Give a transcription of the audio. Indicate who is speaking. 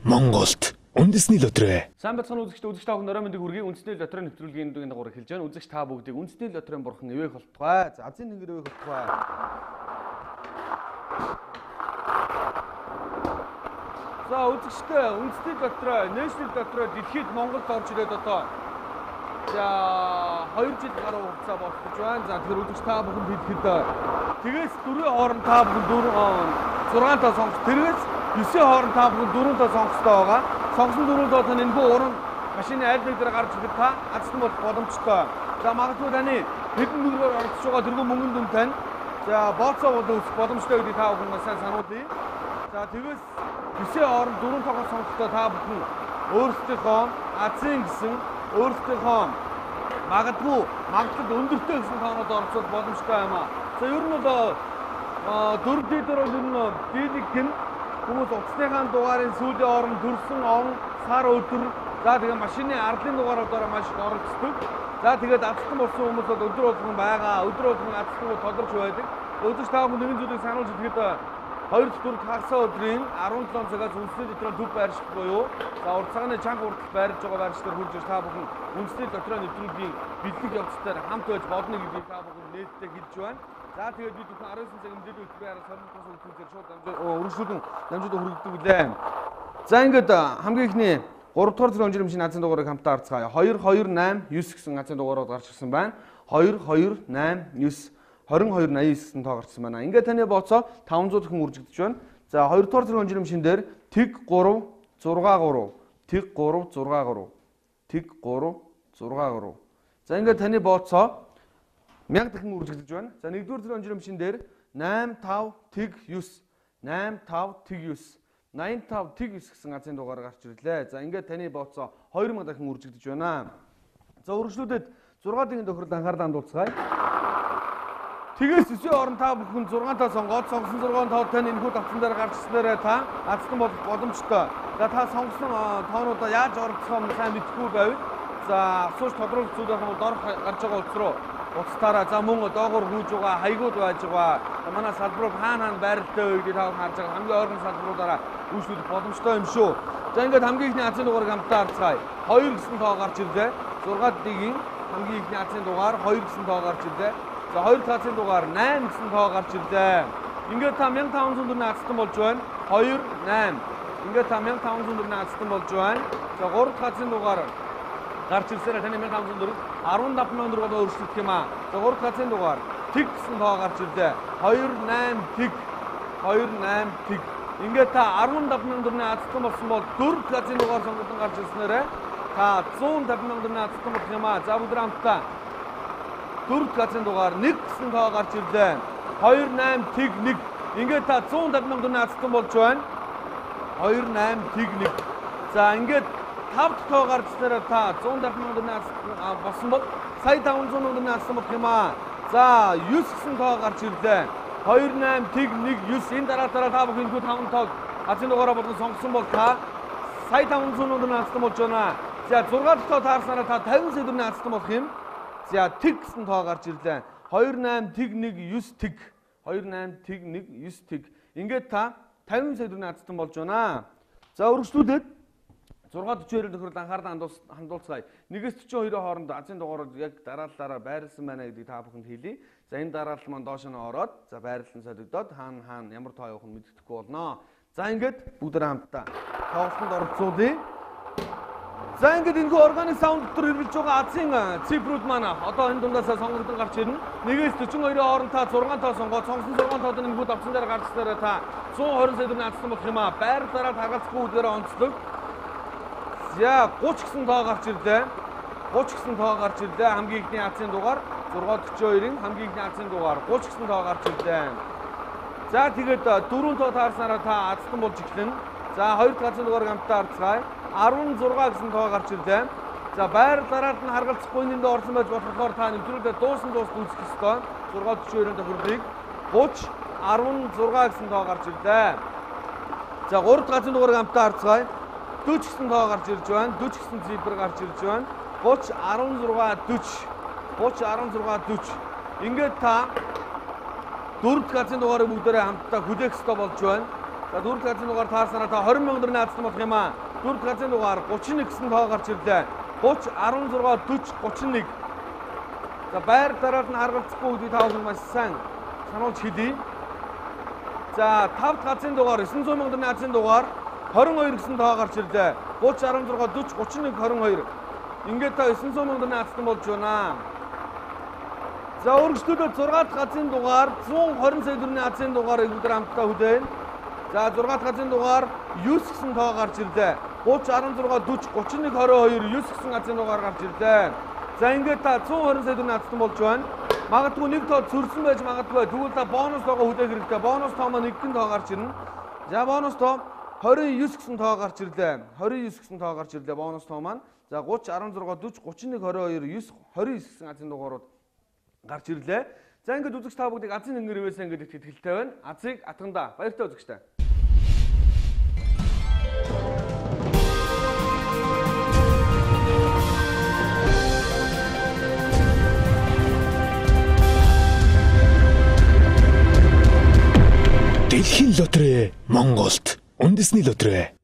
Speaker 1: Монголд үндэсний лотерей.
Speaker 2: Сайн бацхан үзэгч та бүхэн орой мэндийг хүргэе. Үндэсний лотерейн нэвтрүүлгийн дугийн дагуур эхэлж байна. Үзэгч та бүгдийг үндэсний лотерейн бурхан ивэх болтугай. За азийн тэнгэр ивэх болтугай. За үзэгчтэй үндэсний лотерей, National лотерей дэлхийд Монголд орж ирээд одоо за 2 жил гаруй хугацаа болох гэж байна. За тэгэхээр үзэгч та бүхэнд хэлэхэд тэгээс 4 хооронд та бүхэн 6 тоо сонгох. Тэргээс 9 хооронд та бүхэн 4 тоо сонгохтой байгаа. Сонгосон 4 тоо тань энэгүй уран машины айл нэг дээр гарч ирэхэд та азсан болох боломжтой. За магадгүй таны хэдэн мөнгөөр оролцож байгаа тэргүй мөнгөнд дүн тань за бооцоо бол өсөх боломжтой гэдгийг та бүхэн сайн сануулъя. За тэгээс 9 хооронд 4 тоогоо сонгохдоо та бүхэн өөрсдийнхөө азийн гэсэн өөрсдийнхөө магадгүй өндөртэй гэсэн тоонууд оролцох боломжтой юм аа. За ер нь бол 4 дээр бол ер нь дийлэг гин хүмүүс утасныхаа дугаарын сүүлийн орон төрсөн он сар өдөр за тэгээ машины арлын дугааруудаараа маш их оролцдог. За тэгээд азтан болсон хүмүүс бол өдөр болгон байгаа. Өдөр болгон азтан тодорч байдаг. Өдөр та бүхэн нэгэн зүйлийг сануулж идэхэд 2-4 хагасаа өдрийн 17 цагаас үндэсний лотерейн төв байршил буюу за урт цагааны чанга уртал байрж байгаа байршлаар хурж ирж та бүхэн үндэсний лотерейн нэвтрүүлгийн бэлтгэх явцдаар хамт байж болно гэдгийг та бүхэн нээлттэй хэлж байна. За тэгээд бид бүхэн 19 цагийн мэдээлэл хөтөлбөрөөр солонгос улсуудаар шууд өргөжлүүлэн дамжуулан хүргэдэг үлээ. За ингээд хамгийн ихний 3 дугаар зэрэг хэмжээний азийн дугаарыг хамтдаа харцгаая. 2289 гэсэн азийн дугаарууд гарч ирсэн байна. 2289 2289 гэсэн тоо гарсан байна. Ингээд таны бооцоо 500 дахин үржигдэж байна. За 2 дугаар зэрэг хэмжээний машин дээр тэг 3 63 тэг 3 63 тэг 3 63. За ингээд таны бооцоо 1000 дахин үржигдэж байна. За 1 дугаар зэрэг хэмжээний машин дээр 85 тэг 9 85 тэг 9 85 тэг 9 гэсэн азийн дугаар гарч ирлээ. За ингээд таны бооцоо 2000 дахин үржигдэж байна. За үргэлжлүүлээд 6 дахин тохиолдолд анхаарлаа хандуулцгаая. Тэгээс 9 орон та бүхэн 6 тоо сонгоод сонгосон 6 тоо тань энэхүү давтсан дээр гарч ирснээр та азтан болох боломжтой. За та сонгосон тоонуудаа яаж оролцохоо сайн мэдэхгүй байвал за асууж тодруулах зүйл байх юм бол дор гарч байгаа улс руу уцтаараа за мөн доогуур хүүж байгаа хаягууд байж байгаа. Манай салбарыг хаана байралтай вэ гэдгийг та харж байгаа хамгийн ойрхон салбаруудаараа үйлчлүүлэх боломжтой юм шүү. За ингээд хамгийн ихний азийн дугаарыг хамтдаа харцгаая. 2 гэсэн тоо гарч ирлээ. 6 дэгийн хамгийн ихний азийн дугаар 2 гэсэн тоо гарч ирлээ. За 2 цаацын дугаар 8 гэсэн тоо гарч ирлээ. Ингээд та 1500 төгрөгийн азтан болж байна. 2 8. Ингээд та 1500 төгрөгийн азтан болж байна. За 3 цаацын дугаар гарч ирсээр таны 1500 төгрөг 15000 төгрөг өөрчлөгдөх юм аа. За 3 цаацын дугаар тэг гэсэн тоо гарч ирлээ. 2 8 тэг 2 8 тэг. Ингээд та 15000 төгрөгийн азтан болсон бол 4 цаацын дугаар сонгогдсон гарч ирснээр та 150,000 төгрөгийн азтан болох юм аа. За бүгд хамтдаа 4 цаацын дугаар 1 гэсэн тоо гарч ирлээ. 2 8 тэг 1. Ингээд та 150,000 төгрөгийн азтан болж байна. 2 8 тэг 1. За ингээд 5 тоо гарч ирснээр та 150,000 төгрөгийн азтан болсон бол сая 500,000 төгрөгийн азтан болох юм аа. За 9 гэсэн тоо гарч ирлээ. 2 8 тэг 1 9. Энэ дараа та бүхэн 5 тоог азийн дугаараа болон сонгосон бол та сая 500,000 төгрөгийн азтан болж байна. За 6 дахь тоо таарснараа та 50 сая төгрөгийн азтан болох юм. За тэг гэсэн тоо гарч ирлээ. 28 тэг 1 9 тэг. 28 тэг 1 9 тэг. Ингээд та 50 сая төгрөгийн азтан болж байна. За өргөжлүүлээд 642 тохиолдолд анхаарлаа хандуулцгаая. 1-42 хооронд азийн дугаарууд яг дараалалаараа байрлсан байна гэдгийг та бүхэнд хэлье. За энэ дараалал маань доош нь ороод за байрлалын солигдоод хаана ямар тоо явах нь мэддэхгүй болно. За ингээд бүгдээрээ хамтдаа тоглолтод оролцуулъя. За ингээд энэ органик саунд дотор хэрглэж байгаа азийн цифрүүд маань одоо энэ дундаас сонгогдсон гарч ирнэ. 1-42 хооронд та 6 тоо сонгоод сонгосон 6 тоод энэ бүгд авсан дээр гарчсараа та 120 сая төгрөгийн азтан болох юм аа. Байр дараа хагалцгүй бүгдээрээ онцлог. За 30 гэсэн тоо гарч ирлээ. 30 гэсэн тоо гарч ирлээ. Хамгийн ихний азийн дугаар 642-ын хамгийн ихний азийн дугаар 30 гэсэн тоо гарч ирлээ. За тэгээд 4 тоо таарснараа та азтан болж эхлэнэ. За 2 азийн дугаарыг хамтдаа харцгаая. 16 гэсэн тоо гарч ирлээ. За байр дараад нь харгалзахгүй нэнд орсон байж болохоор та нэвтрүүлгээ дуусна үзэх ёстой. 642-ын тохиолдлыг 30 16 гэсэн тоо гарч ирлээ. За 3 азийн дугаарыг хамтдаа харцгаая. 40 гэсэн тоо гарч ирж байна. 40 гэсэн цифр гарч ирж байна. 30 16 40 30 16 40. Ингээд та 4 азийн дугаарыг бүгдээрээ хамтдаа хүлээх ёстой болж байна. За дөрөв газрын дугаар таарсанаа та 20 мянган төгрөгийн наацсан болох юм аа. Дөрөв газрын дугаар 31 гэсэн тоо гарч ирлээ. 30 16 40 31. За байр дараад нь харгалзахгүй үгүй та бүхэн маш сайн сануулж хэлье. За 5 газрын дугаар 900 мянган төгрөгийн наацсан дугаар 22 гэсэн тоо гарч ирлээ. 30 16 40 31 22. Ингээд та 900 мянган төгрөгийн наацсан болж байна. За өргөжлөлөө 6 дахь газрын дугаар 120 сая төгрөгийн наацсан дугаарыг бүгд хамтдаа хүлээн. За 6 дахь газрын дугаар 9 гэсэн тоо гарч ирлээ. 30 16 40 31 22 9 гэсэн газрын дугаар гарч ирлээ. За ингээд та 120 сая төгрөгийн наацсан болж байна. Магадгүй нэг тоо зөрсөн байж магадгүй. Тэгвэл та бонус тоогоо хүлээх хэрэгтэй. Бонус тоо маань нэгэн тоо гарч ирнэ. За бонус тоо 29 гэсэн тоо гарч ирлээ. 29 гэсэн тоо гарч ирлээ бонус тоо маань. За 30 16 40 31 22 9 29 гэсэн газрын дугаарууд гарч ирлээ. За ингээд үзэгч та бүгдийг азын нэнгэр ивээсээ ингээд их итгэлтэй байна. Азыг атгандаа баяртай үзэгчтэй.
Speaker 1: Дэлхийн лотерей Монголд үндэсний лотерей